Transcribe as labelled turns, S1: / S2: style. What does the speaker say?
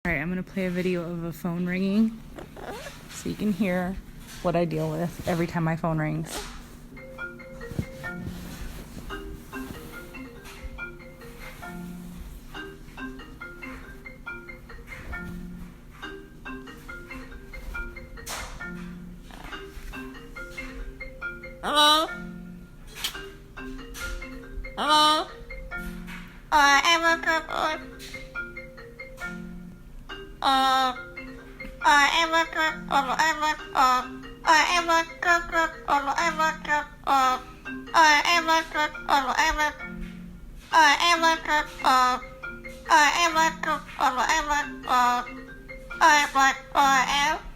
S1: Alright, I'm gonna play a video of a phone ringing so you can hear what I deal with every time my phone rings.
S2: Hello? Hello? I am a couple. I am a couple. I am a couple. I am a couple. I am a couple. I am a couple. I am a couple. I am a couple. I am a couple.